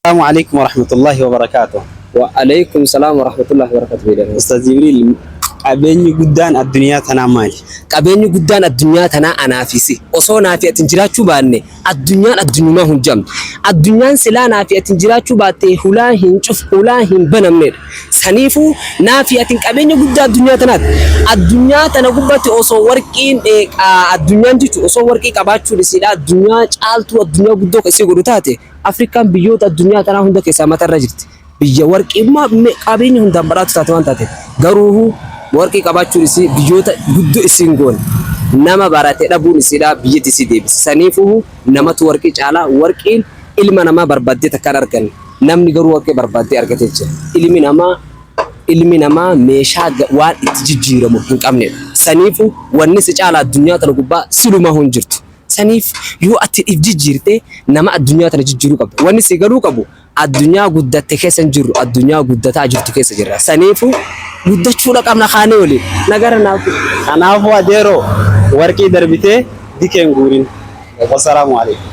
السلام عليكم ورحمة الله وبركاته. وعليكم السلام ورحمة الله وبركاته. أستاذ جبريل، qabeenyi guddaan addunyaa tanaa maali? Qabeenyi guddaan addunyaa tanaa anaafisi. Osoo naafi atin jiraachuu baanne addunyaan addunyumaa hin jamtu. Addunyaan silaa naafi atin jiraachuu baatte hulaa hin cuf hulaa hin banamnedha. Saniifuu naafi atin qabeenya guddaa addunyaa tanaati. Addunyaa tana gubbatti osoo warqiin addunyaan jechuun osoo warqii qabaachuun isiidha addunyaa caaltuu addunyaa guddoo keessi godhu taate Afrikaan biyyoota addunyaa tanaa hunda keessaa matarra jirti. Biyya warqii qabeenya hundaan badhaatu taate waan taateef garuu warqii qabaachuun isii biyyoota guddoo isiin goone nama baratee dhabuun isiidha biyyatti isii deebise. Saniifuu namatu warqii caalaa warqiin ilma namaa barbaaddee takkaan argan namni garuu warqii barbaaddee argatee jira. Ilmi namaa meeshaa waan itti jijjiiramu hin qabnedha. Saniifuu wanni si caalaa addunyaa tana gubbaa silumaa hin jirtu. Saniif yoo ati if jijjiirte nama addunyaa tana jijjiiruu qabda. Wanni si galuu qabu addunyaa guddatte keessa hin jirru addunyaa guddataa jirtu keessa jirra. Saniifuu guddachuudha qabna kaanee waliin nagara naaf. Kanaafuu adeeroo warqii darbitee dikeen guurin. Wassalaamu alaikum.